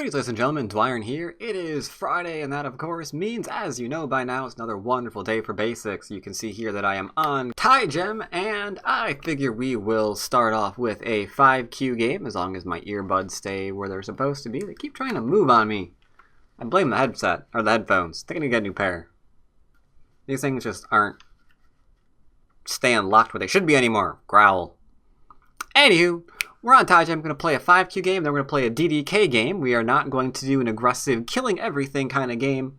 Greetings, ladies and gentlemen, dwyrin here. It is Friday, and that, of course, means, as you know by now, it's another wonderful day for basics. You can see here that I am on TieGem, and I figure we will start off with a 5Q game, as long as my earbuds stay where they're supposed to be. They keep trying to move on me. I blame the headset, or the headphones. I think I need to get a new pair. These things just aren't staying locked where they should be anymore. Growl. Anywho, we're on TieGem. I'm going to play a 5Q game, then we're going to play a DDK game. We are not going to do an aggressive, killing everything kind of game.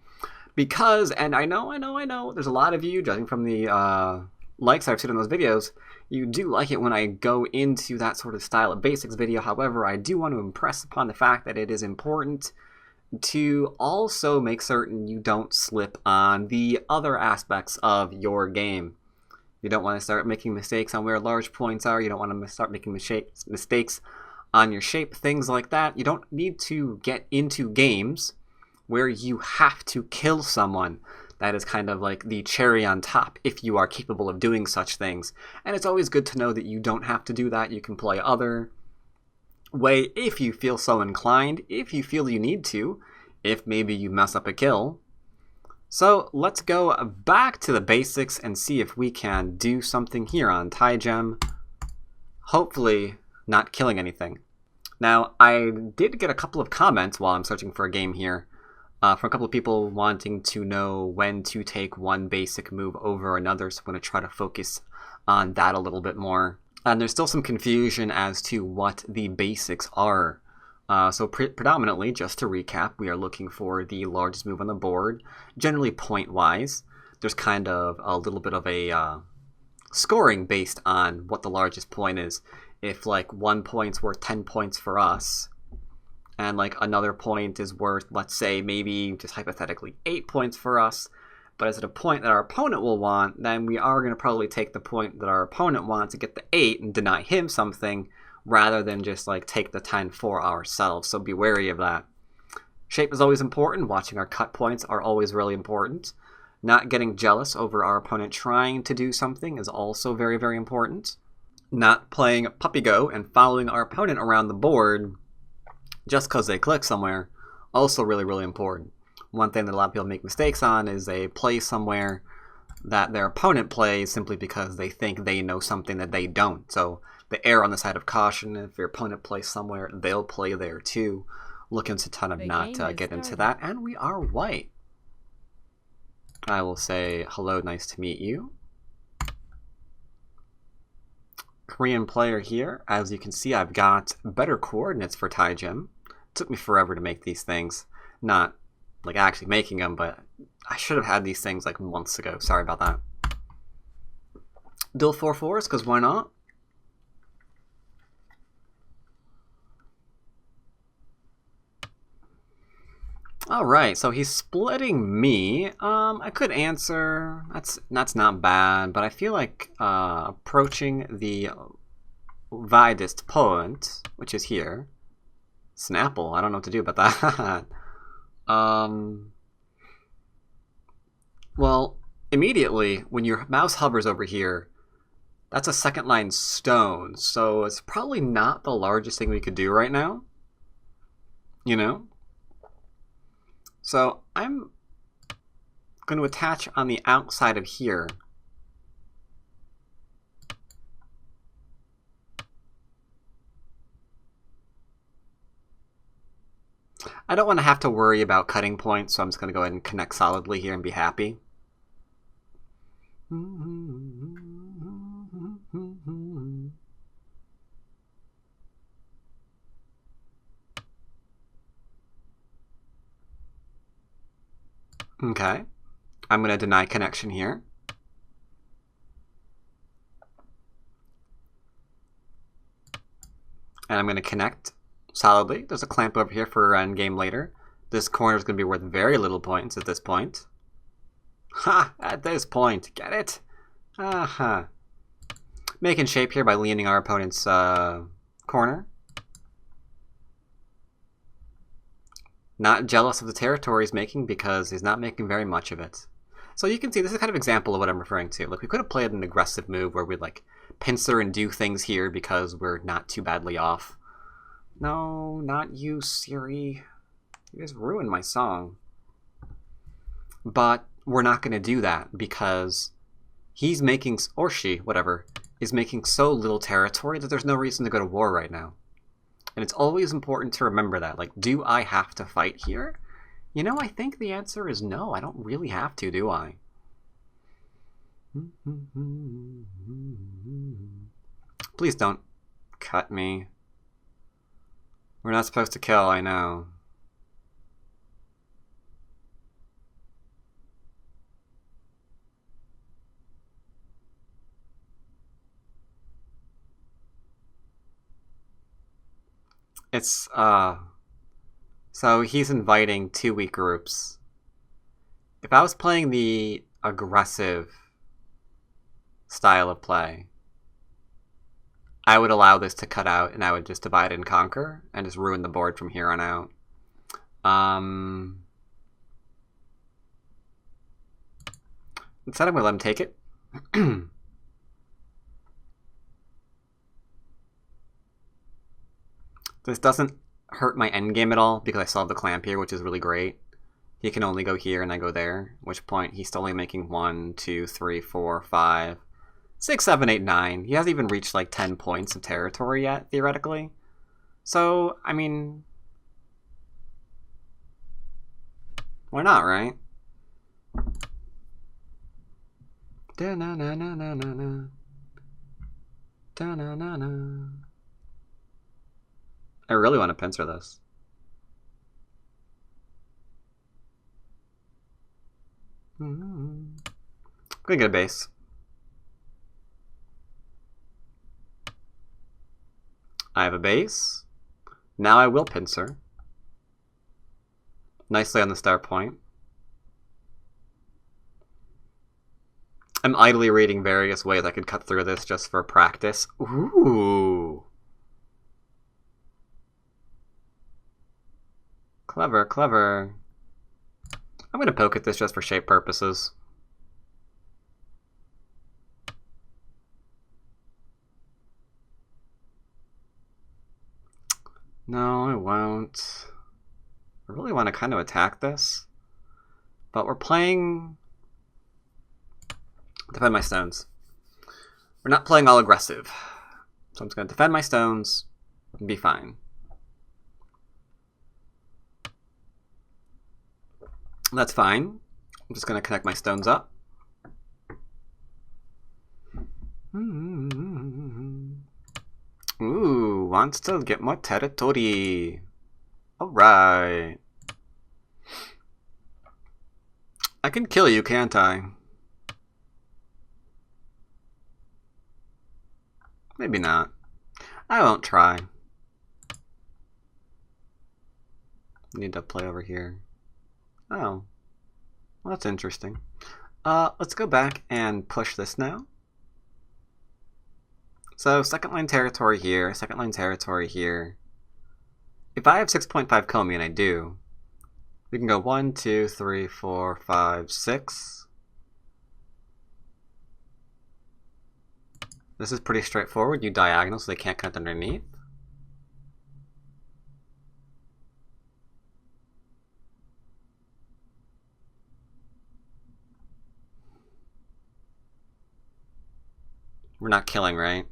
Because, and I know, there's a lot of you, judging from the likes I've seen on those videos, you do like it when I go into that sort of style of basics video. However, I do want to impress upon the fact that it is important to also make certain you don't slip on the other aspects of your game. You don't want to start making mistakes on where large points are. You don't want to start making mistakes on your shape, things like that. You don't need to get into games where you have to kill someone. That is kind of like the cherry on top if you are capable of doing such things. And it's always good to know that you don't have to do that. You can play other way if you feel so inclined, if you feel you need to, if maybe you mess up a kill. So let's go back to the basics and see if we can do something here on TieGem. Hopefully not killing anything. Now, I did get a couple of comments while I'm searching for a game here from a couple of people wanting to know when to take one basic move over another, so I'm going to try to focus on that a little bit more. And there's still some confusion as to what the basics are. So predominantly, just to recap, we are looking for the largest move on the board, generally point-wise. There's kind of a little bit of a scoring based on what the largest point is. If like 1 point's worth 10 points for us, and like another point is worth, let's say, maybe just hypothetically 8 points for us, but is it a point that our opponent will want, then we are going to probably take the point that our opponent wants to get the 8 and deny him something, rather than just like take the 10 for ourselves. So be wary of that. Shape is always important. Watching our cut points are always really important. Not getting jealous over our opponent trying to do something is also very, very important. Not playing puppy go and following our opponent around the board just because they click somewhere, also really, really important. One thing that a lot of people make mistakes on is they play somewhere that their opponent plays simply because they think they know something that they don't. So they err on the side of caution. If your opponent plays somewhere, they'll play there too. Looking to kind of not get into that. And we are white. I will say hello, nice to meet you. Korean player here. As you can see, I've got better coordinates for TieGem. Took me forever to make these things. Not like actually making them, but I should have had these things like months ago. Sorry about that. Dual 4/4s, because why not? Alright, so he's splitting me. I could answer. That's not bad, but I feel like approaching the widest point, which is here. Snapple, I don't know what to do about that. Well, immediately, when your mouse hovers over here, that's a second line stone, so it's probably not the largest thing we could do right now. You know? So I'm going to attach on the outside of here. I don't want to have to worry about cutting points, so I'm just going to go ahead and connect solidly here and be happy. Okay, I'm going to deny connection here. And I'm going to connect solidly. There's a clamp over here for an endgame later. This corner is going to be worth very little points at this point. Ha! At this point. Get it? Aha. Making shape here by leaning our opponent's corner. Not jealous of the territory he's making because he's not making very much of it. So you can see this is kind of an example of what I'm referring to. Like, we could have played an aggressive move where we'd like pincer and do things here because we're not too badly off. No, not you, Siri. You guys ruined my song. But we're not going to do that because he's making, or she, whatever, is making so little territory that there's no reason to go to war right now. And it's always important to remember that. Like, do I have to fight here? You know, I think the answer is no. I don't really have to, do I? Please don't cut me. We're not supposed to kill, I know. It's, so he's inviting 2 weak groups. If I was playing the aggressive style of play, I would allow this to cut out and I would just divide and conquer and just ruin the board from here on out. Instead, I'm going to let him take it. This doesn't hurt my endgame at all because I still have the clamp here, which is really great. He can only go here and I go there, at which point he's still only making 1, 2, 3, 4, 5, 6, 7, 8, 9. He hasn't even reached like 10 points of territory yet, theoretically. So, I mean, why not, right? Da-na-na-na-na-na-na. Da-na-na-na. I really want to pincer this. I'm gonna get a base. I have a base. Now I will pincer. Nicely on the start point. I'm idly reading various ways I could cut through this just for practice. Ooh. Clever, clever. I'm going to poke at this just for shape purposes. No, I won't. I really want to kind of attack this. But we're playing... Defend my stones. We're not playing all aggressive. So I'm just going to defend my stones and be fine. That's fine. I'm just going to connect my stones up. Ooh, wants to get more territory. Alright. I can kill you, can't I? Maybe not. I won't try. Need to play over here. Oh, well, that's interesting. Let's go back and push this now. So, second line territory here, second line territory here. If I have 6.5 Komi, and I do, we can go 1, 2, 3, 4, 5, 6. This is pretty straightforward. You diagonal so they can't connect underneath. We're not killing, right?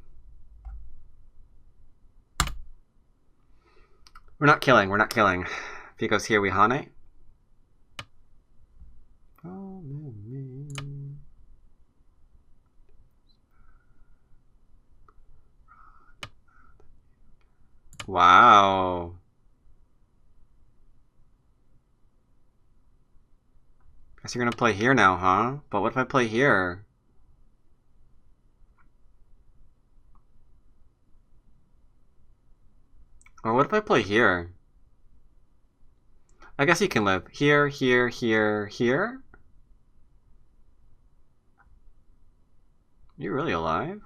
We're not killing, we're not killing. If he goes here, we Hane. Wow. Guess you're gonna play here now, huh? But what if I play here? Or what if I play here? I guess you can live here, here, here, here. You really alive?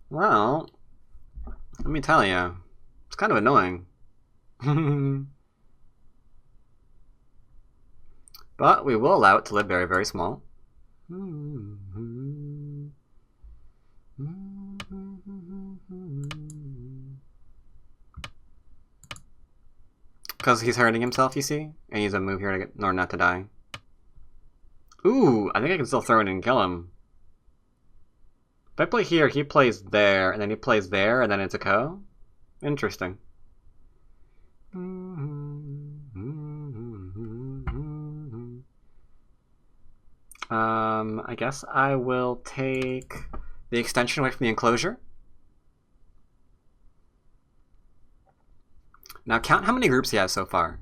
Well, let me tell you, it's kind of annoying. But we will allow it to live very, very small. Because he's hurting himself, you see? And he needs a move here to get, or not to die. Ooh, I think I can still throw it and kill him. If I play here, he plays there, and then he plays there, and then it's a ko? Interesting. I guess I will take the extension away from the enclosure. Now count how many groups he has so far.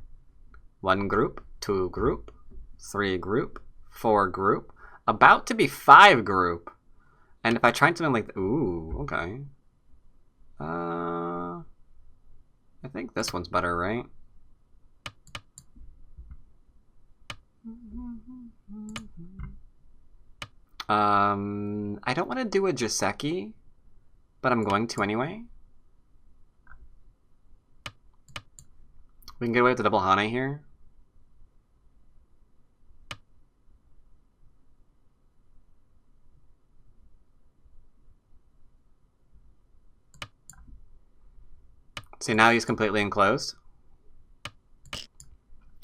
1 group, 2 group, 3 group, 4 group, about to be 5 group. And if I try something like, ooh, okay. I think this one's better, right? I don't want to do a Joseki, but I'm going to anyway. We can get away with the double Hane here. See, now he's completely enclosed.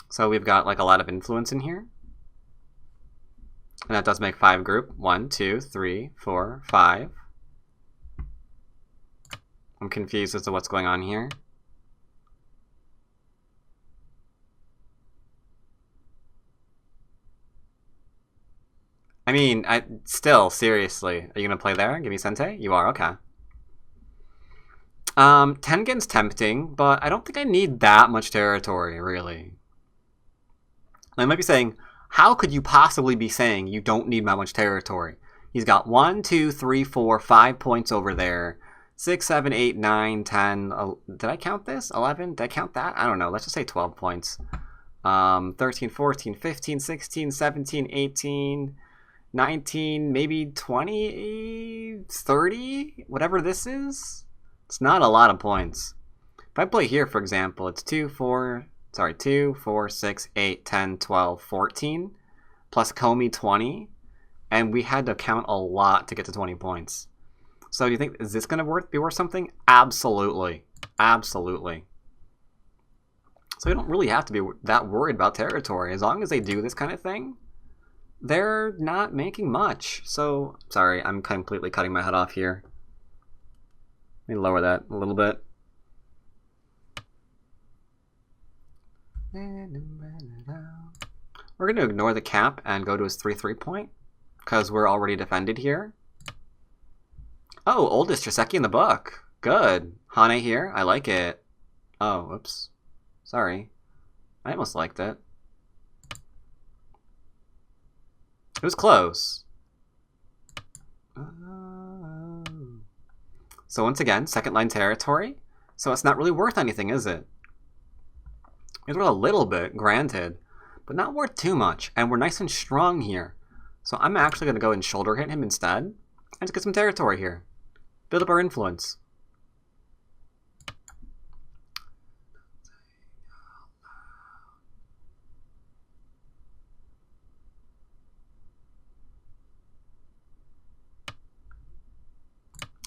So we've got like a lot of influence in here. And that does make 5 group. 1, 2, 3, 4, 5. I'm confused as to what's going on here. I mean, still, seriously. Are you going to play there? Give me Sente? You are? Okay. Tengen's tempting, but I don't think I need that much territory, really. I might be saying, how could you possibly be saying you don't need that much territory? He's got 1, 2, 3, 4, 5 points over there. 6, 7, 8, 9, 10. Did I count this? 11? Did I count that? I don't know. Let's just say 12 points. 13, 14, 15, 16, 17, 18, 19, maybe 20, 30? Whatever this is. It's not a lot of points. If I play here, for example, it's 2, 4, 6, 8, 10, 12, 14, plus Komi 20, and we had to count a lot to get to 20 points. So do you think, is this going to be worth something? Absolutely. Absolutely. So you don't really have to be that worried about territory. As long as they do this kind of thing, they're not making much. So, sorry, I'm completely cutting my head off here. Let me lower that a little bit. We're going to ignore the cap and go to his 3-3 point, because we're already defended here. Oh, oldest Joseki in the book. Good. Hane here. I like it. Oh, whoops. Sorry. I almost liked it. It was close. So once again, second line territory. So it's not really worth anything, is it? It's worth a little bit, granted, but not worth too much. And we're nice and strong here. So I'm actually going to go and shoulder hit him instead. And just get some territory here. Build up our influence.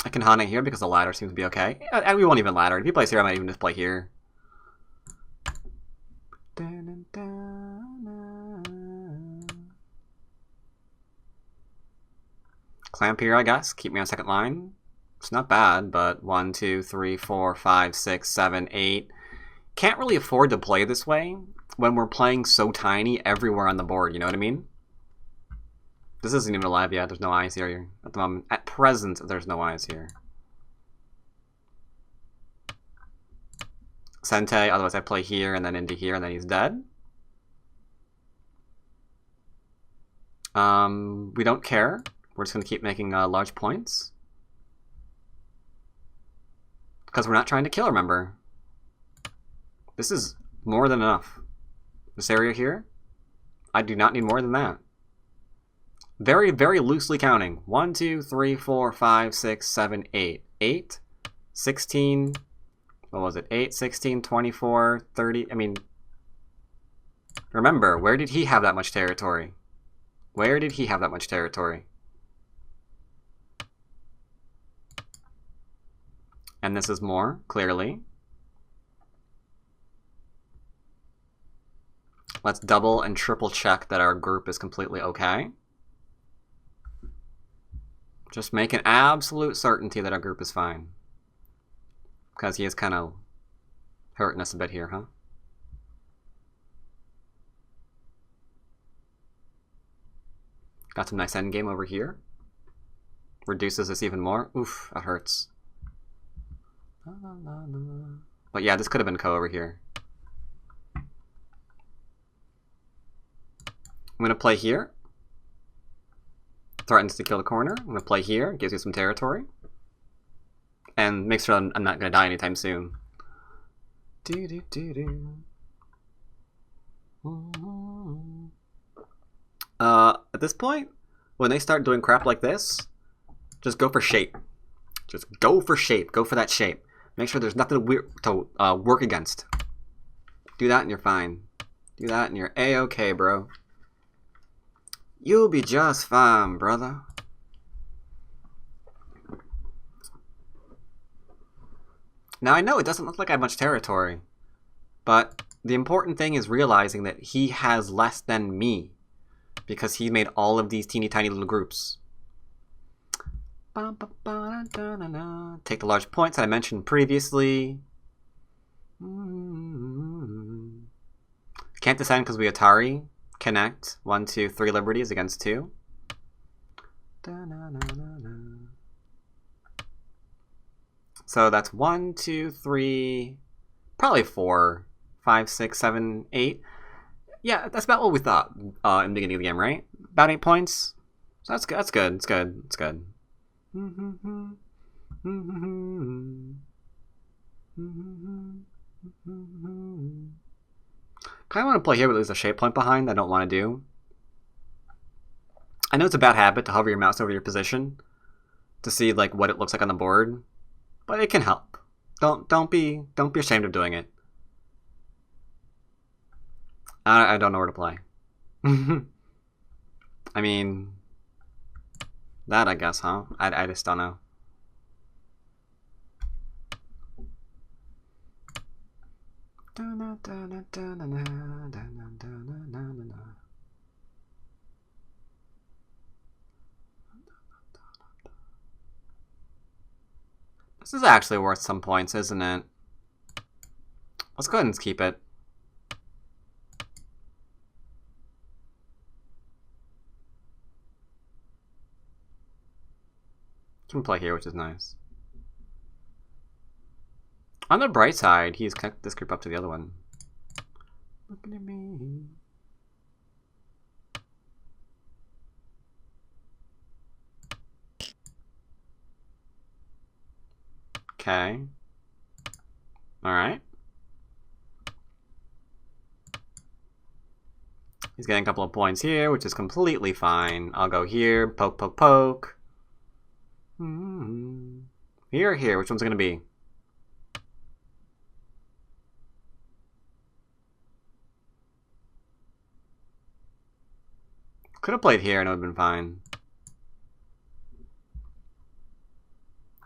I can Hane here because the ladder seems to be okay. And we won't even ladder. If he plays here, I might even just play here. Clamp here, I guess. Keep me on second line. It's not bad, but 1, 2, 3, 4, 5, 6, 7, 8. Can't really afford to play this way when we're playing so tiny everywhere on the board, you know what I mean? This isn't even alive yet. There's no eyes here at the moment. At present, there's no eyes here. Sente, otherwise I play here and then into here and then he's dead. We don't care. We're just going to keep making large points. Because we're not trying to kill, remember. This is more than enough. This area here, I do not need more than that. Very, very loosely counting. 1, 2, 3, 4, 5, 6, 7, 8. 8, 16, what was it? 8, 16, 24, 30. I mean, remember, where did he have that much territory? Where did he have that much territory? And this is more, clearly. Let's double and triple check that our group is completely okay. Just make an absolute certainty that our group is fine. Because he is kind of hurting us a bit here, huh? Got some nice endgame over here. Reduces this even more. Oof, that hurts. But yeah, this could have been co over here. I'm going to play here. Threatens to kill the corner. I'm going to play here. Gives you some territory. And make sure I'm not going to die anytime soon. At this point, when they start doing crap like this, just go for shape. Just go for shape. Go for that shape. Make sure there's nothing weird to work against. Do that and you're fine. Do that and you're A-okay, bro. You'll be just fine, brother. Now I know it doesn't look like I have much territory, but the important thing is realizing that he has less than me because he made all of these teeny tiny little groups. Take the large points that I mentioned previously. Can't descend because we Atari. Connect. 1, 2, 3 liberties against 2. So that's 1, 2, 3, probably 4, 5, 6, 7, 8. Yeah, that's about what we thought in the beginning of the game, right? About 8 points. So that's good. That's good. It's good. It's good. Kind of want to play here, but there's a shape point behind. I don't want to do. I know it's a bad habit to hover your mouse over your position to see like what it looks like on the board, but it can help. Don't be ashamed of doing it. I don't know where to play. I mean, that I guess, huh? I just don't know. This is actually worth some points, isn't it? Let's go ahead and keep it. Can play here, which is nice. On the bright side, he's connected this group up to the other one. Looking at me. Okay. Alright. He's getting a couple of points here, which is completely fine. I'll go here, poke, poke, poke. Here or here? Which one's it going to be? Could have played here and it would have been fine.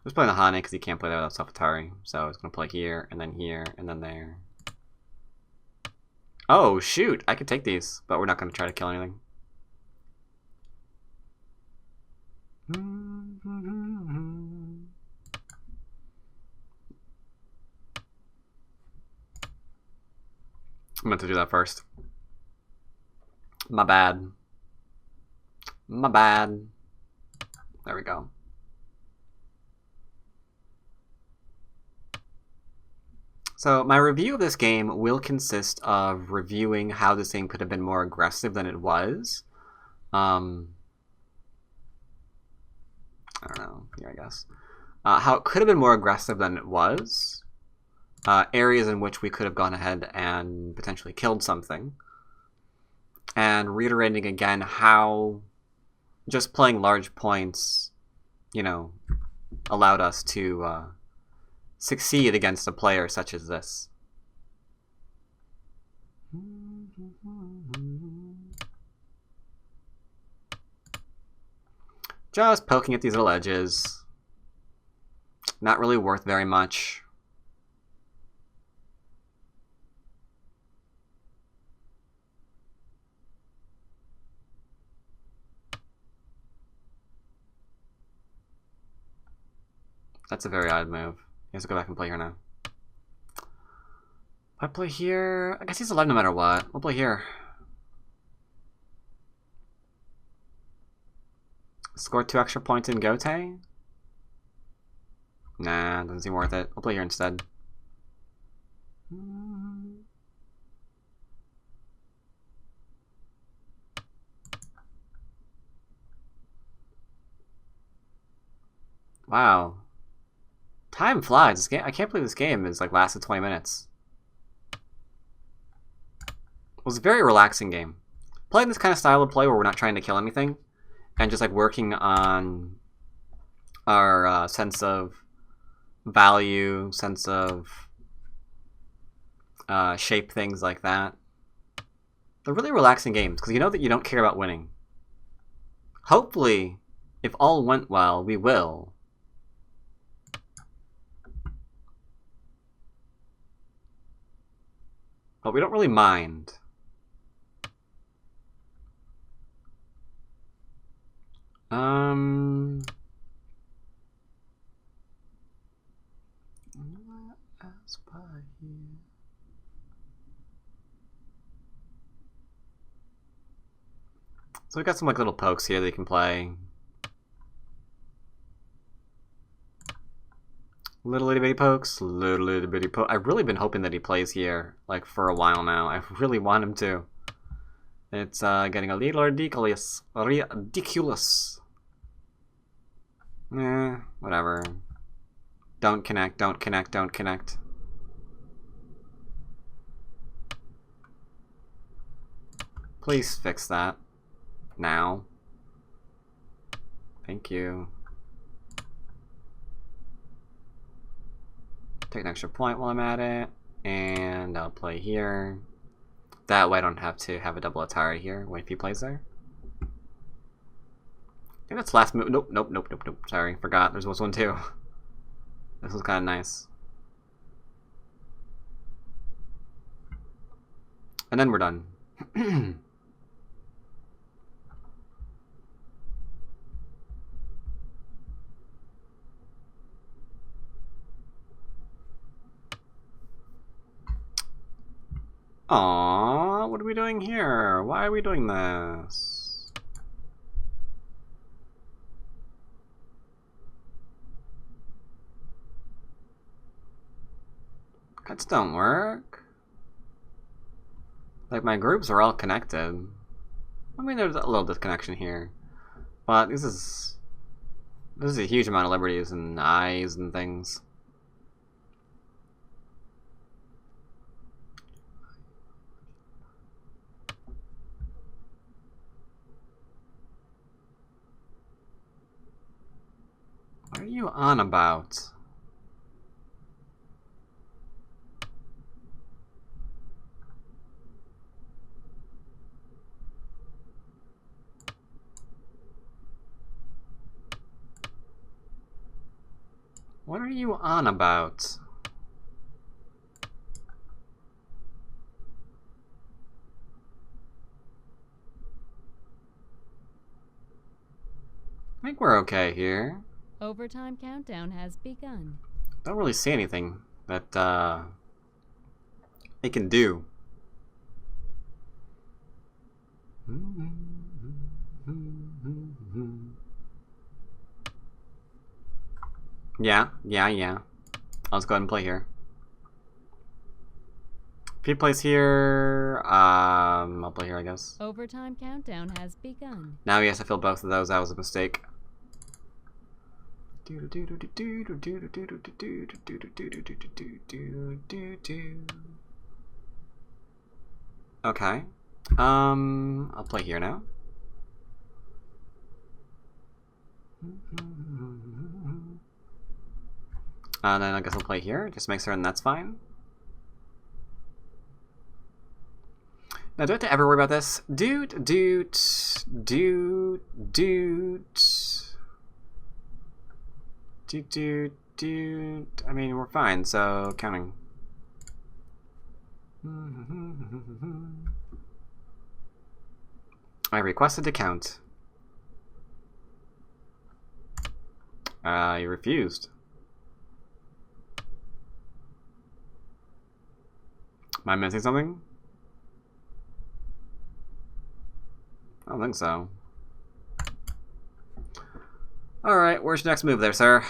Just playing the Hane because he can't play that without Safari. So it's going to play here and then there. Oh, shoot. I could take these, but we're not going to try to kill anything. I meant to do that first. My bad. My bad. There we go. So my review of this game will consist of reviewing how this game could have been more aggressive than it was. I don't know, here I guess. How it could have been more aggressive than it was. Areas in which we could have gone ahead and potentially killed something. And reiterating again how just playing large points, you know, allowed us to succeed against a player such as this. Just poking at these little edges. Not really worth very much. That's a very odd move. He has to go back and play here now. If I play here, I guess he's alive no matter what. We'll play here. Score 2 extra points in Gote? Nah, doesn't seem worth it. We'll play here instead. Wow. Time flies. This game, I can't believe this game is like lasted 20 minutes. It was a very relaxing game. Playing this kind of style of play where we're not trying to kill anything and just like working on our sense of value, sense of shape, things like that. They're really relaxing games because you know that you don't care about winning. Hopefully, if all went well, we will. But we don't really mind. So we got some like little pokes here that you can play. Little itty bitty pokes, little itty bitty pokes. I've really been hoping that he plays here like for a while now. I really want him to. It's getting a little ridiculous. Ridiculous. Whatever. Don't connect, don't connect, don't connect. Please fix that. Now. Thank you. Take an extra point while I'm at it. And I'll play here. That way I don't have to have a double attire here when he plays there. I think that's last move. Nope, nope, nope, nope, nope. Sorry, forgot. There's one too. This was kind of nice. And then we're done. Aww, what are we doing here? Why are we doing this? Cuts don't work. Like, my groups are all connected. I mean, there's a little disconnection here. But this is a huge amount of liberties and eyes and things. What are you on about? What are you on about? I think we're okay here. Overtime countdown has begun. Don't really see anything that it can do. Yeah. Let's go ahead and play here. If he plays here, I'll play here, I guess. Overtime countdown has begun. Now he has to fill both of those. That was a mistake. Okay. I'll play here now. And then I guess I'll play here. Just make certain that's fine. Now, do I have to ever worry about this? Doot. I mean, we're fine, so counting. I requested to count. You refused. Am I missing something? I don't think so. Alright, where's your next move there, sir?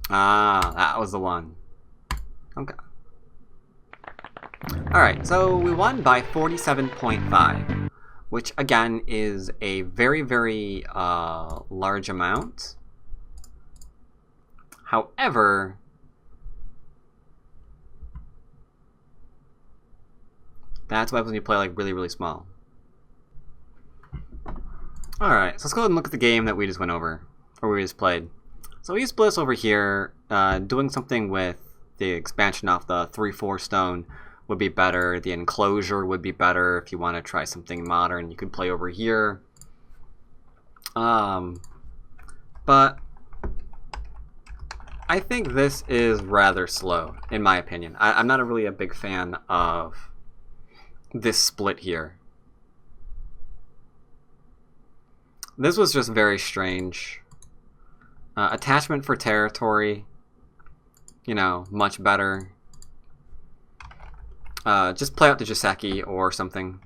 Ah, that was the one. Okay. Alright, so we won by 47.5, which again is a very, very large amount. However, that's what happens when you play like really, really small. Alright, so let's go ahead and look at the game that we just went over, or we just played. So we used Bliss over here, doing something with the expansion off the 3-4 stone would be better. The enclosure would be better if you want to try something modern. You could play over here. But I think this is rather slow, in my opinion. I'm not really a big fan of this split here. This was just very strange. Attachment for territory, you know, much better. Just play out the Joseki or something.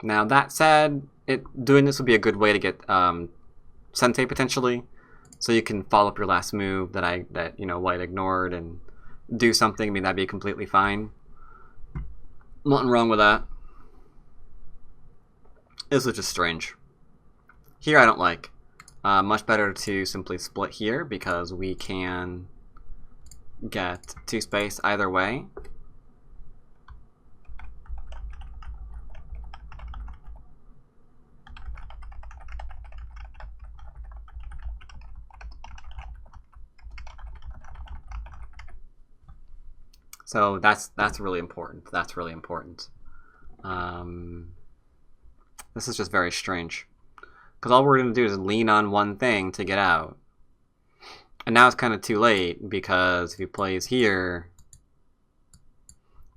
Now that said, doing this would be a good way to get Sensei potentially, so you can follow up your last move that you know White ignored and do something. I mean, that'd be completely fine. Nothing wrong with that. This was just strange. Here I don't like. Much better to simply split here because we can get 2 space either way. So that's really important. That's really important. This is just very strange. Because all we're going to do is lean on one thing to get out. And now it's kind of too late, because if he plays here,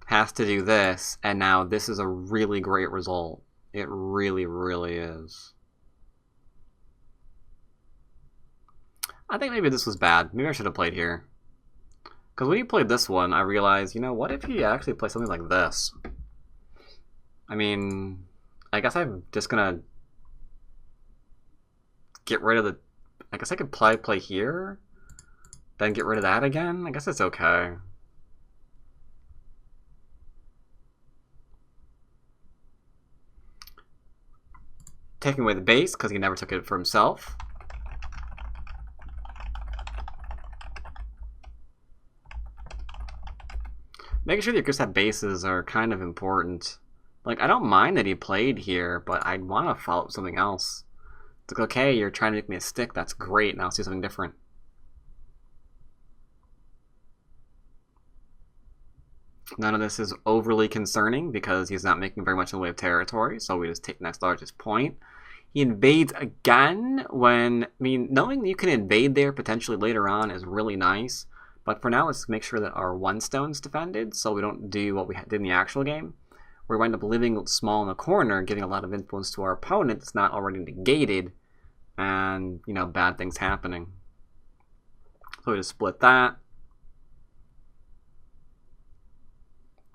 has to do this, and now this is a really great result. It really, really is. I think maybe this was bad. Maybe I should have played here. Because when he played this one, I realized, you know, what if he actually plays something like this? I mean, I guess I'm just going to get rid of the... I guess I could play here, then get rid of that again. I guess it's okay. Taking away the base because he never took it for himself. Making sure that your set bases are kind of important. Like, I don't mind that he played here, but I'd want to follow up with something else. It's like, okay, you're trying to make me a stick, that's great, now let's do something different. None of this is overly concerning because he's not making very much in the way of territory, so we just take the next largest point. He invades again when, I mean, knowing you can invade there potentially later on is really nice, but for now let's make sure that our 1 stone's defended so we don't do what we did in the actual game. We wind up living small in the corner, giving a lot of influence to our opponent that's not already negated, and, you know, bad things happening. So we just split that.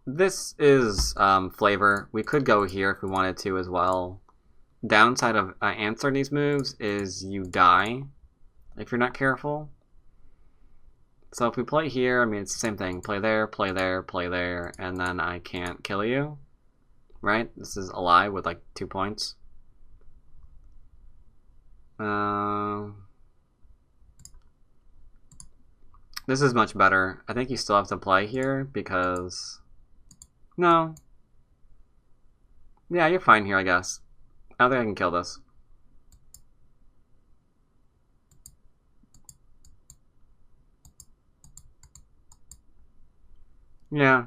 This is flavor. We could go here if we wanted to as well. Downside of answering these moves is you die if you're not careful. So if we play here, I mean, it's the same thing. Play there, play there, play there, and then I can't kill you. Right? This is alive with like 2 points. This is much better. I think you still have to play here because... No. Yeah, you're fine here, I guess. I don't think I can kill this. Yeah.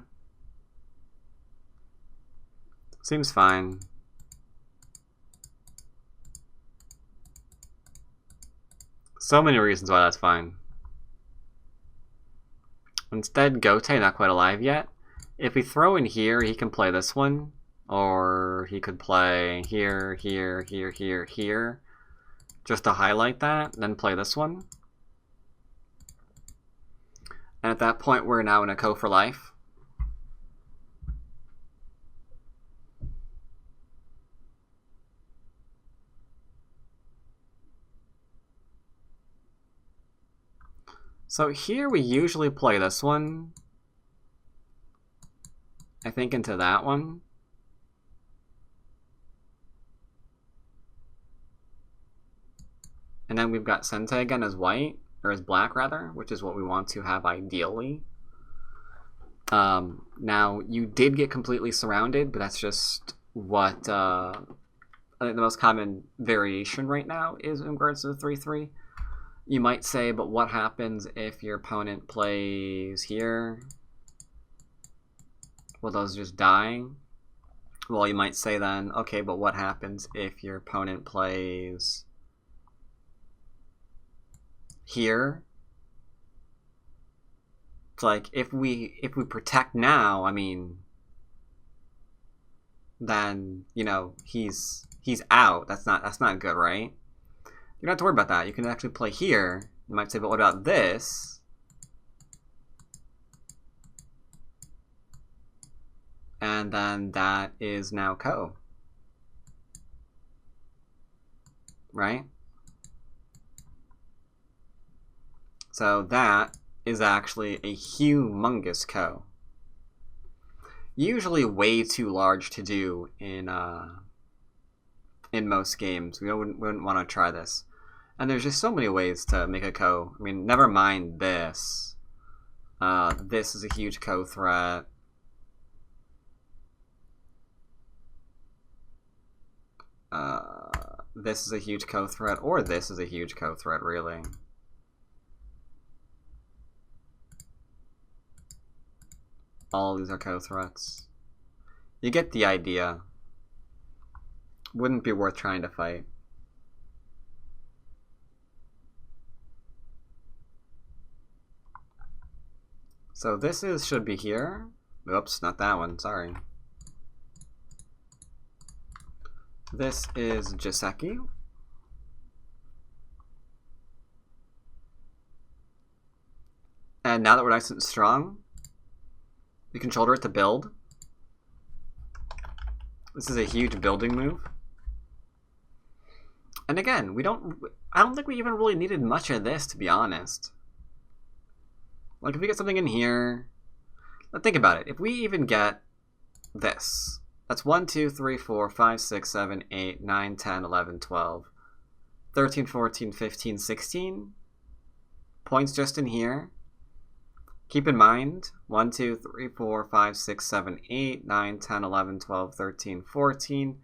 Seems fine. So many reasons why that's fine. Instead, Gote not quite alive yet. If we throw in here, he can play this one. Or he could play here, here, here, here, here. Just to highlight that, then play this one. And at that point, we're now in a Ko for life. So here we usually play this one. I think into that one. And then we've got Sente again as white, or as black rather, which is what we want to have ideally. Now, you did get completely surrounded, but that's just what I think the most common variation right now is in regards to the 3-3. You might say, but what happens if your opponent plays here? Will those just die? Well, you might say then, okay, but what happens if your opponent plays here? It's like if we protect now, I mean, then you know he's out. That's not good, right? You don't have to worry about that. You can actually play here. You might say, but what about this? And then that is now Ko. Right? So that is actually a humongous Ko. Usually way too large to do in most games. We wouldn't want to try this. And there's just so many ways to make a Ko. I mean, never mind this. This is a huge Ko threat. This is a huge Ko threat, or this is a huge Ko threat, really. All of these are Ko threats. You get the idea. Wouldn't be worth trying to fight. So this should be here. Oops, not that one, sorry. This is Jiseki. And now that we're nice and strong, we can shoulder it to build. This is a huge building move. And again, I don't think we even really needed much of this, to be honest. Like, if we get something in here, let's think about it. If we even get this, that's 1, 2, 3, 4, 5, 6, 7, 8, 9, 10, 11, 12, 13, 14, 15, 16 points just in here. Keep in mind, 1, 2, 3, 4, 5, 6, 7, 8, 9, 10, 11, 12, 13, 14,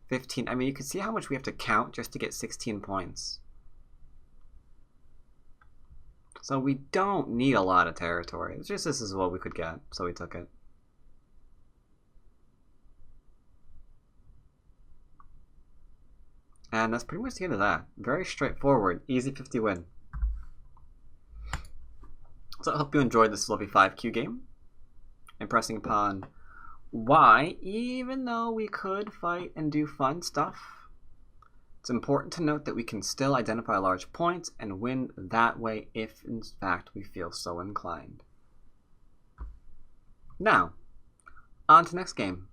15. I mean, you can see how much we have to count just to get 16 points. So we don't need a lot of territory. It's just this is what we could get, so we took it. And that's pretty much the end of that. Very straightforward, easy 50 win. So I hope you enjoyed this lovely 5Q game. Impressing upon why, even though we could fight and do fun stuff, it's important to note that we can still identify large points and win that way if, in fact, we feel so inclined. Now, on to next game.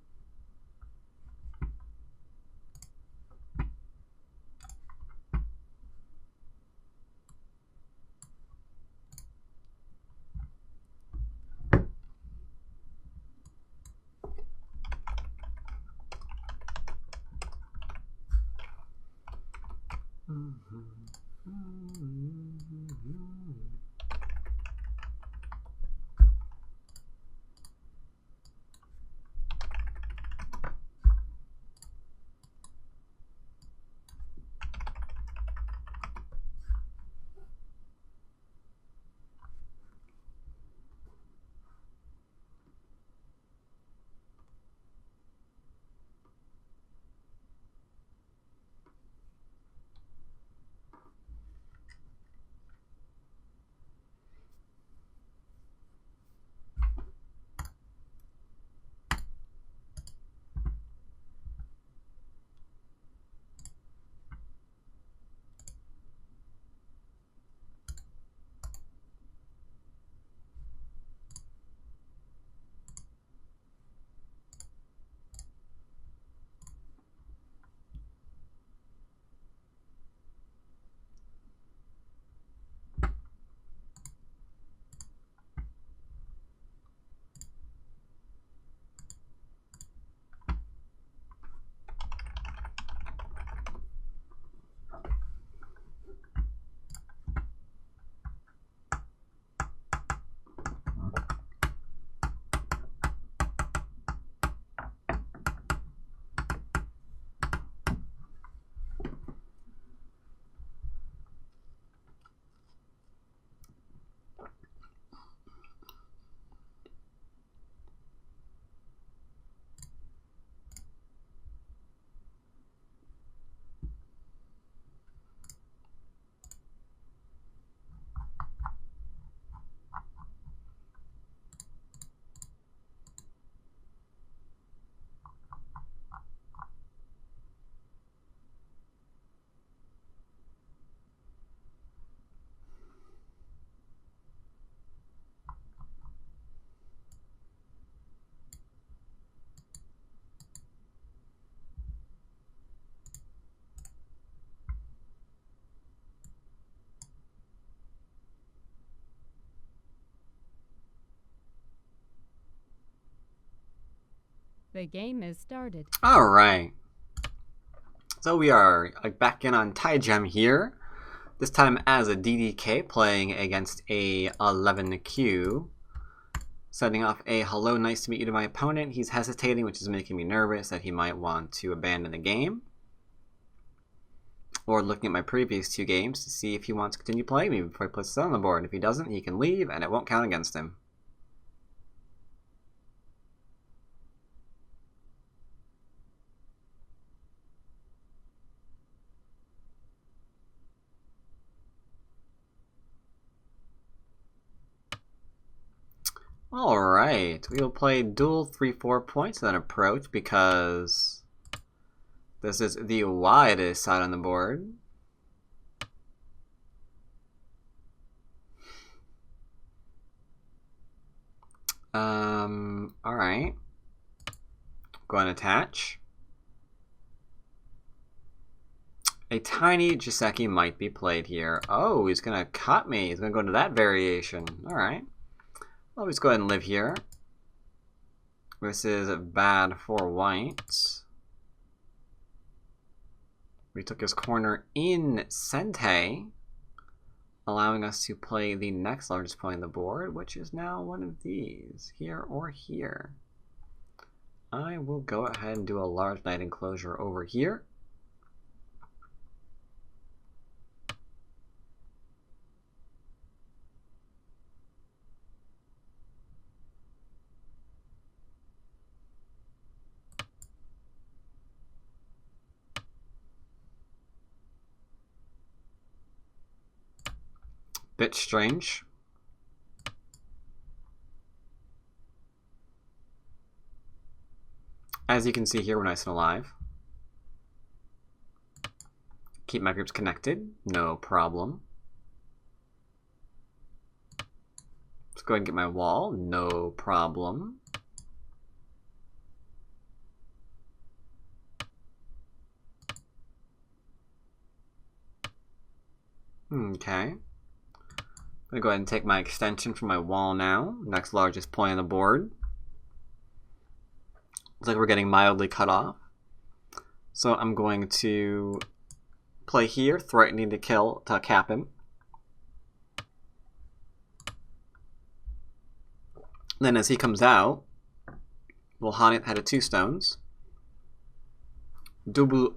The game is started. Alright. So we are back in on Taigem here. This time as a DDK playing against a 11Q. Setting off a hello, nice to meet you to my opponent. He's hesitating, which is making me nervous that he might want to abandon the game. Or looking at my previous two games to see if he wants to continue playing me before he puts it on the board. If he doesn't, he can leave and it won't count against him. Alright, we will play dual 3-4 points on approach because this is the widest side on the board. Alright. Go and attach. A tiny Jiseki might be played here. Oh, he's gonna cut me. He's gonna go into that variation. Alright. I'll just go ahead and live here. This is bad for white. We took his corner in Sente, allowing us to play the next largest point on the board, which is now one of these, here or here. I will go ahead and do a large knight enclosure over here. Bit strange. As you can see here, we're nice and alive. Keep my groups connected, no problem. Let's go ahead and get my wall, no problem. Okay. I'm going to go ahead and take my extension from my wall now. Next largest point on the board. Looks like we're getting mildly cut off. So I'm going to play here, threatening to cap him. Then as he comes out, we'll Hanit head of 2 stones. Dubelane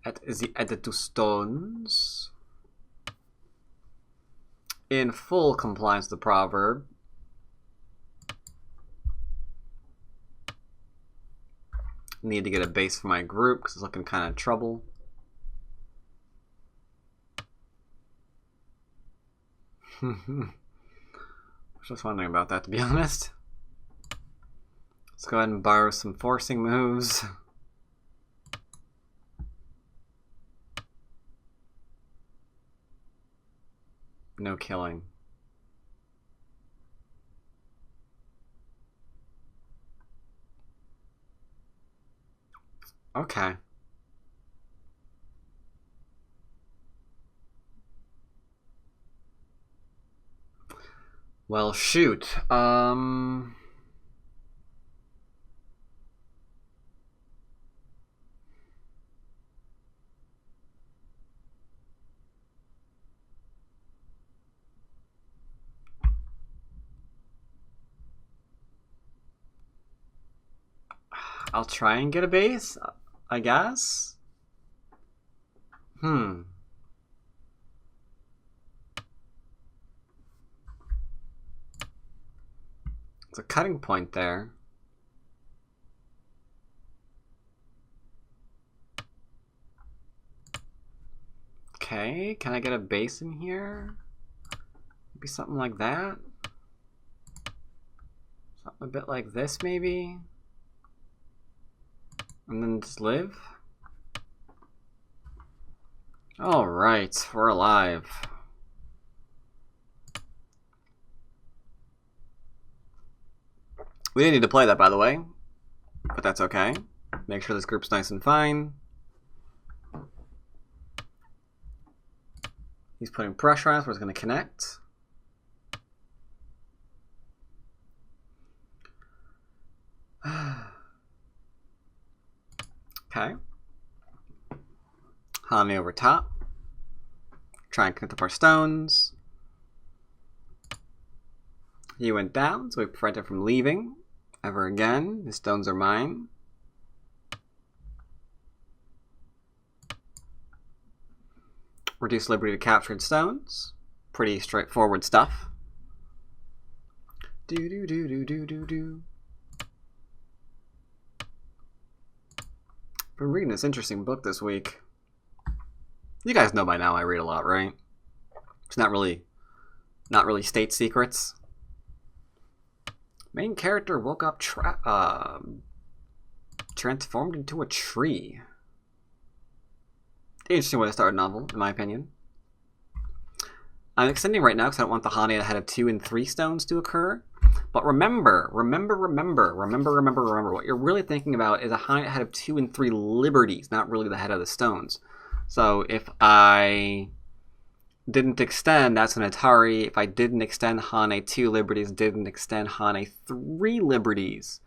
at the other 2 stones. In full compliance with the proverb. Need to get a base for my group because it's looking kind of trouble. I was just wondering about that, to be honest. Let's go ahead and borrow some forcing moves. No killing. Okay. Well, shoot. I'll try and get a base, I guess. It's a cutting point there. Okay, can I get a base in here? Maybe something like that. Something a bit like this, maybe. And then just live. Alright, we're alive. We didn't need to play that, by the way. But that's okay. Make sure this group's nice and fine. He's putting pressure on us. We're just going to connect. Okay. Hane over top. Try and connect up our stones. He went down, so we prevent it from leaving ever again. The stones are mine. Reduce liberty to captured stones. Pretty straightforward stuff. Do do do do do do do. Been reading this interesting book this week. You guys know by now I read a lot, right? It's not really state secrets. Main character woke up transformed into a tree. Interesting way to start a novel, in my opinion. I'm extending right now because I don't want the Hane ahead of 2 and 3 stones to occur. But remember, what you're really thinking about is a Hane ahead of 2 and 3 liberties, not really the head of the stones. So if I didn't extend, that's an Atari. If I didn't extend Hane 2 liberties, didn't extend Hane 3 liberties.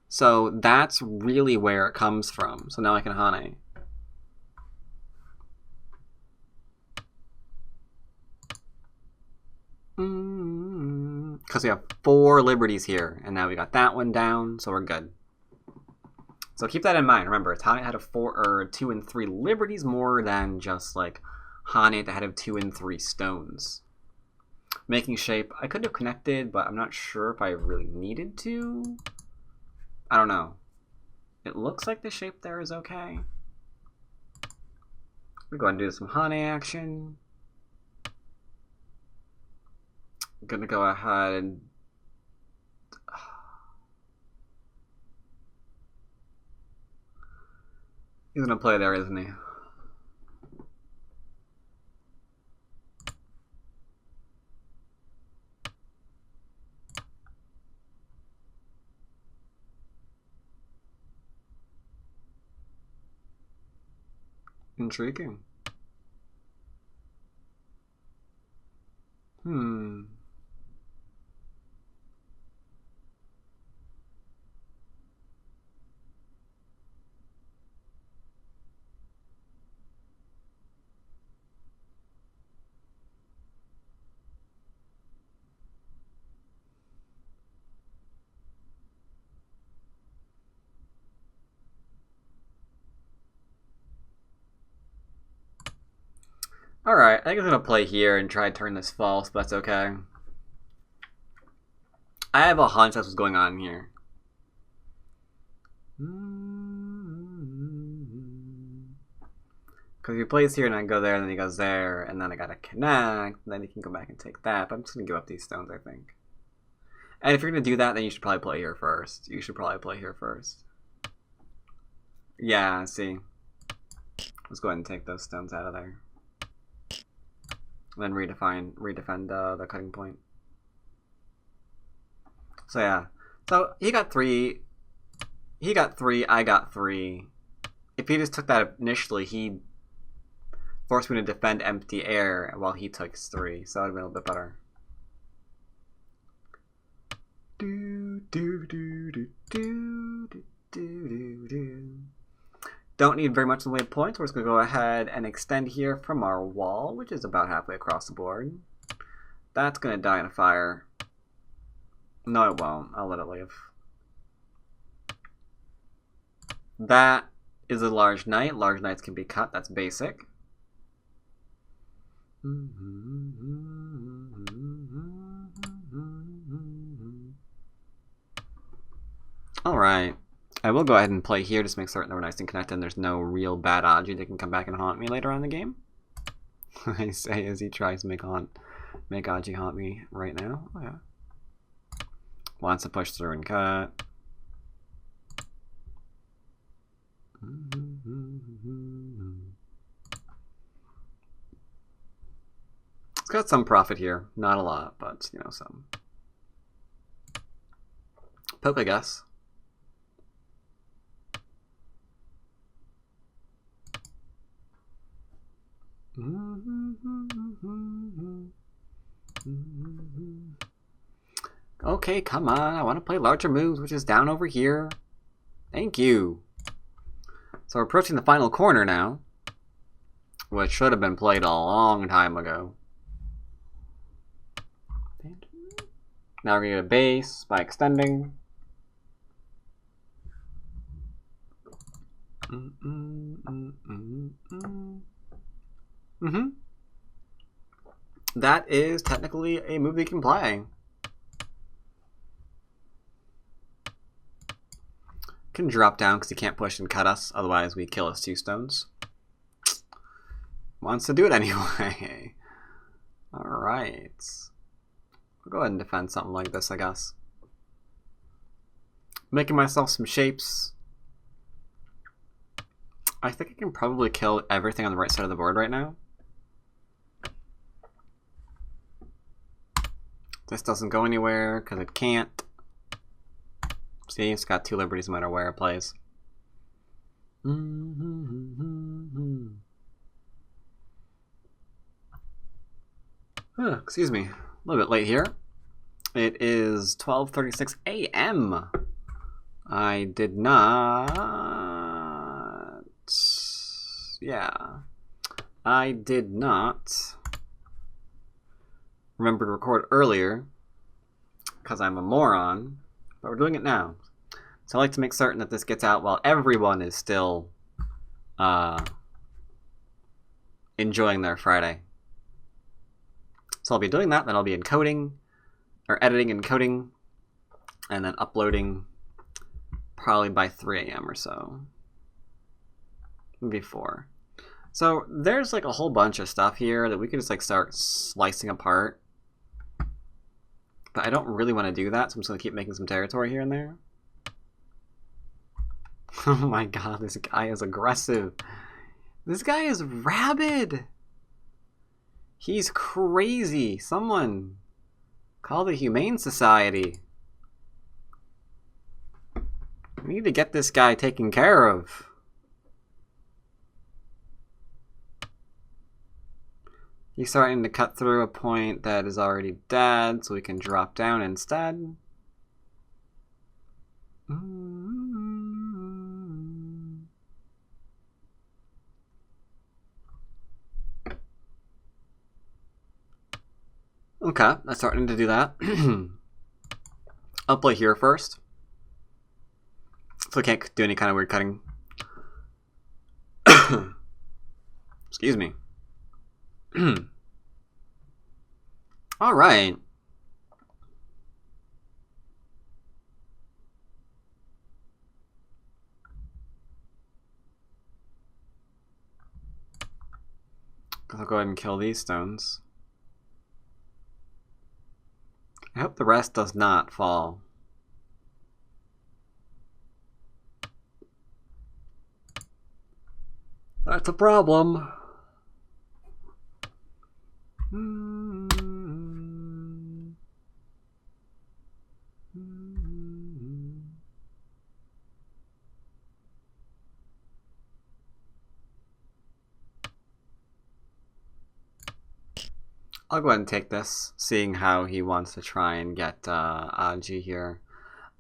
So that's really where it comes from. So now I can Hane. Because we have 4 liberties here, and now we got that one down, so we're good. So keep that in mind. Remember, Hane had 2 and 3 liberties more than just like Hane at the head of 2 and 3 stones. Making shape, I could have connected, but I'm not sure if I really needed to. I don't know. It looks like the shape there is okay. We'll go ahead and do some Hane action. I'm gonna go ahead and he's gonna play there, isn't he? Intriguing. Alright, I think I'm going to play here and try to turn this false, but that's okay. I have a hunch that's what's going on here. Because if he plays here and I go there, and then he goes there, and then I gotta connect, and then he can go back and take that. But I'm just going to give up these stones, I think. And if you're going to do that, then you should probably play here first. Yeah, see. Let's go ahead and take those stones out of there. Then redefend the cutting point. So yeah. So he got 3. He got 3. I got 3. If he just took that initially, he forced me to defend empty air while he took 3. So that would have been a little bit better. Don't need very much in the way of points. We're just going to go ahead and extend here from our wall, which is about halfway across the board. That's going to die in a fire. No, it won't. I'll let it live. That is a large knight. Large knights can be cut. That's basic. Alright. I will go ahead and play here, just make certain that we're nice and connected and there's no real bad Aji that can come back and haunt me later on in the game. I say as he tries to make Aji haunt me right now. Oh, yeah. Wants to push through and cut. It's got some profit here. Not a lot, but, you know, some. Poke, I guess. Okay, come on. I want to play larger moves, which is down over here. Thank you. So we're approaching the final corner now, which should have been played a long time ago. Now we're going to get a base by extending. That is technically a move they can play. Can drop down because he can't push and cut us, otherwise we kill his 2 stones. Wants to do it anyway. Alright. I'll go ahead and defend something like this, I guess. Making myself some shapes. I think I can probably kill everything on the right side of the board right now. This doesn't go anywhere because it can't. See, it's got 2 liberties no matter where it plays. Excuse me, a little bit late here. It is 12:36 a.m. I did not... Yeah. I did not remember to record earlier because I'm a moron, but we're doing it now. So I like to make certain that this gets out while everyone is still enjoying their Friday. So I'll be doing that, then I'll be encoding, or editing and encoding, and then uploading probably by 3 a.m. or so. Maybe 4. So there's like a whole bunch of stuff here that we could just like start slicing apart. But I don't really want to do that, so I'm just going to keep making some territory here and there. Oh my god, this guy is aggressive. This guy is rabid. He's crazy. Someone call the Humane Society. We need to get this guy taken care of. He's starting to cut through a point that is already dead, so we can drop down instead. Okay, that's starting to do that. I'll play here first. So I can't do any kind of weird cutting. Excuse me. All right. I'll go ahead and kill these stones. I hope the rest does not fall. That's a problem. I'll go ahead and take this, seeing how he wants to try and get Aji here.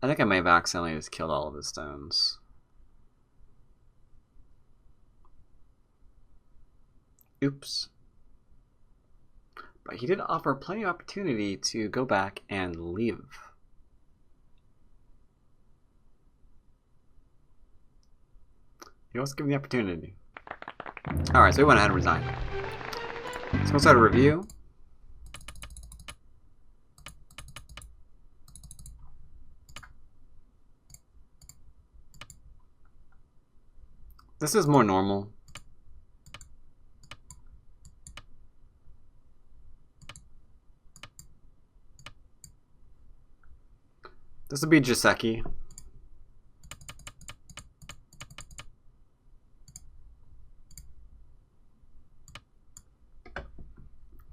I think I may have accidentally just killed all of his stones. Oops. But he did offer plenty of opportunity to go back and leave. He was given the opportunity. Alright, so we went ahead and resigned. So let's start a review. This is more normal. This would be Joseki.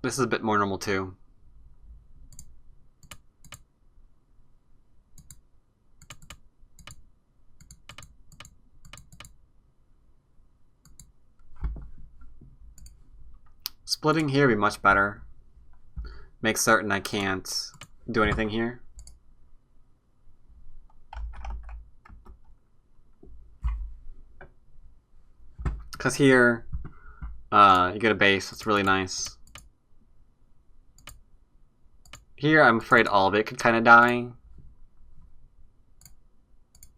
This is a bit more normal too. Splitting here would be much better. Make certain I can't do anything here. Because here, you get a base. It's really nice. Here, I'm afraid all of it could kind of die.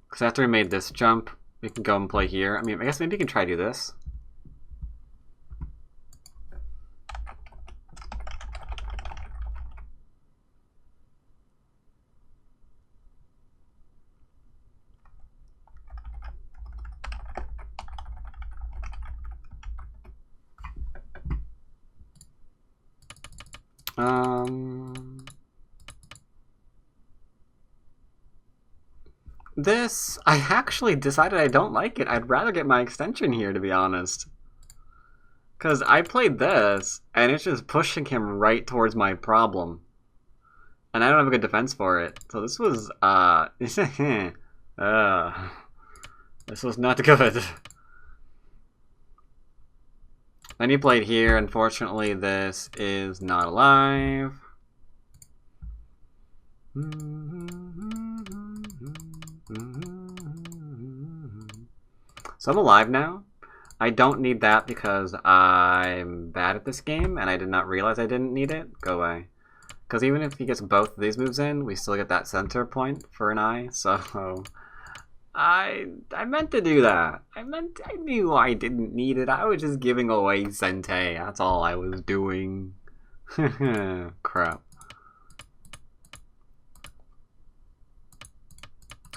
Because after we made this jump, we can go and play here. I mean, I guess maybe we can try to do this. This, I actually decided I don't like it. I'd rather get my extension here, to be honest. Because I played this, and it's just pushing him right towards my problem. And I don't have a good defense for it. So this was, this was not good. Then he played here. Unfortunately, this is not alive. So I'm alive now. I don't need that because I'm bad at this game and I did not realize I didn't need it. Go away. Because even if he gets both of these moves in, we still get that center point for an eye. So I meant to do that. I knew I didn't need it. I was just giving away Sente. That's all I was doing. Crap.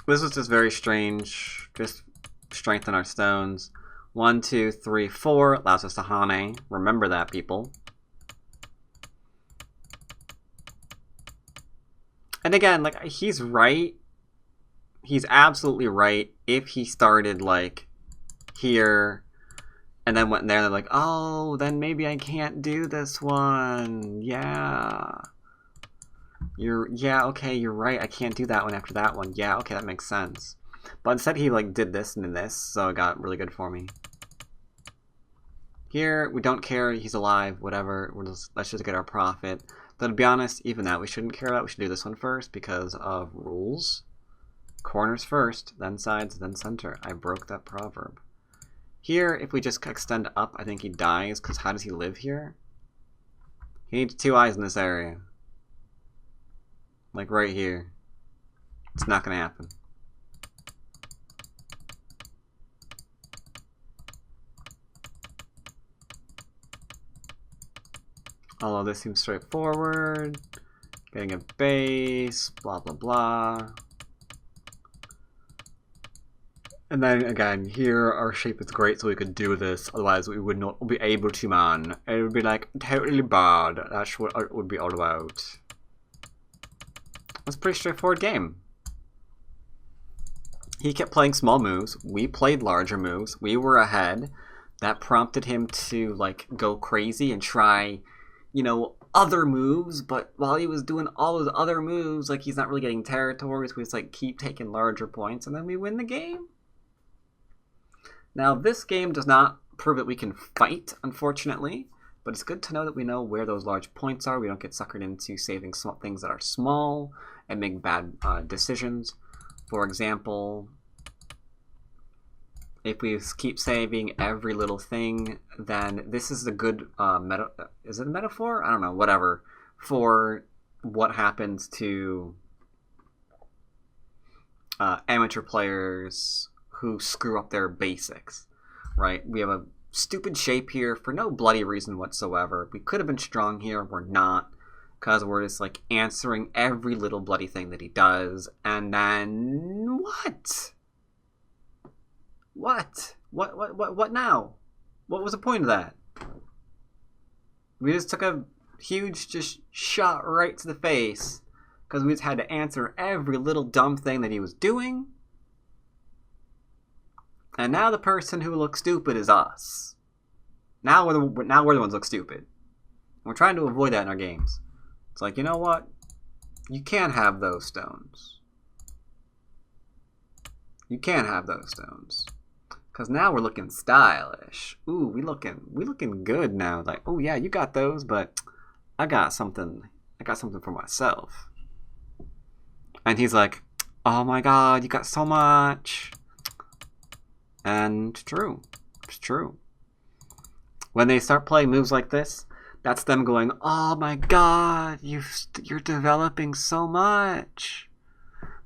This was just very strange. Just strengthen our stones. 1, 2, 3, 4 allows us to Hane. Remember that, people. And again, like, he's right. He's absolutely right. If he started, like, here and then went there, they're like, oh, then maybe I can't do this one. Yeah. Yeah, okay, you're right. I can't do that one after that one. Yeah, okay, that makes sense. But instead he like did this and then this, so it got really good for me. Here, we don't care, he's alive, whatever. Let's just get our profit. But to be honest, even that we shouldn't care about. We should do this one first because of rules. Corners first, then sides, then center. I broke that proverb. Here, if we just extend up, I think he dies, because how does he live here? He needs 2 eyes in this area. Like right here. It's not gonna happen. Although this seems straightforward. Getting a base, blah blah blah. And then again, here our shape is great so we could do this, otherwise we would not be able to, man. It would be like totally bad. That's what it would be all about. It's a pretty straightforward game. He kept playing small moves. We played larger moves. We were ahead. That prompted him to like go crazy and try, you know, other moves. But while he was doing all those other moves, like he's not really getting territories. We just like keep taking larger points and then we win the game. Now this game does not prove that we can fight, unfortunately. But it's good to know that we know where those large points are. We don't get suckered into saving small things that are small and make bad decisions. For example, if we keep saving every little thing, then this is a good is it a metaphor? I don't know, whatever, for what happens to amateur players who screw up their basics, right? We have a stupid shape here for no bloody reason whatsoever. We could have been strong here, we're not, because we're just like answering every little bloody thing that he does. And then what? What now? What was the point of that? We just took a huge just shot right to the face because we just had to answer every little dumb thing that he was doing. And now the person who looks stupid is us. Now we're the ones who look stupid. We're trying to avoid that in our games. It's like, you know what? You can't have those stones. You can't have those stones. Because now we're looking stylish. Ooh, we looking good now. Like, oh yeah, you got those, but I got something for myself. And he's like, oh my god, you got so much. And it's true. It's true. When they start playing moves like this, that's them going, oh my god, you're developing so much.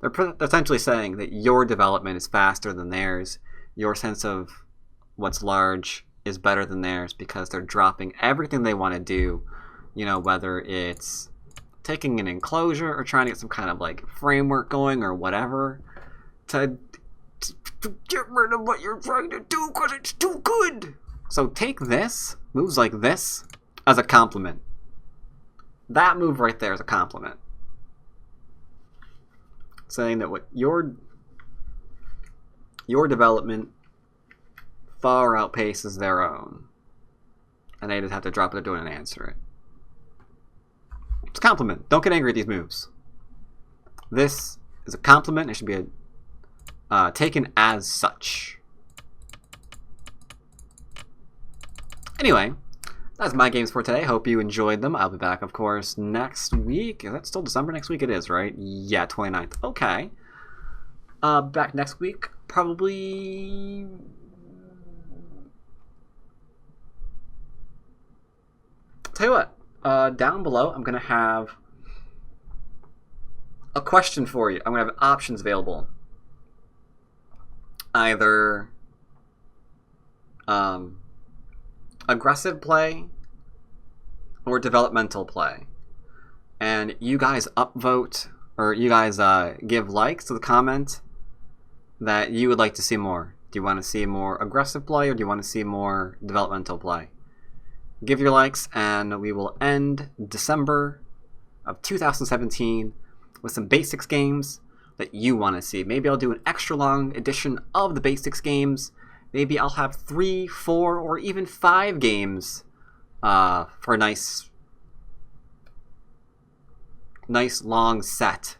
They're essentially saying that your development is faster than theirs. Your sense of what's large is better than theirs because they're dropping everything they want to do, you know, whether it's taking an enclosure or trying to get some kind of like framework going or whatever to get rid of what you're trying to do because it's too good. So take this, moves like this, as a compliment. That move right there is a compliment. Saying that what your development far outpaces their own. And they just have to drop what they're doing and answer it. It's a compliment. Don't get angry at these moves. This is a compliment. It should be taken as such. Anyway, that's my games for today. Hope you enjoyed them. I'll be back, of course, next week. Is that still December next week? It is, right? Yeah, 29th. Okay. Back next week. Probably... Tell you what. Down below, I'm going to have a question for you. I'm going to have options available. Either... aggressive play or developmental play, and you guys upvote, or you guys give likes to the comment that you would like to see more. Do you want to see more aggressive play or do you want to see more developmental play? Give your likes and we will end December of 2017 with some basics games that you want to see. Maybe I'll do an extra long edition of the basics games. Maybe I'll have 3, 4, or even 5 games for a nice long set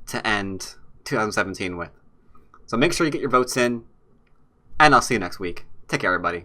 to end 2017 with. So make sure you get your votes in, and I'll see you next week. Take care, everybody.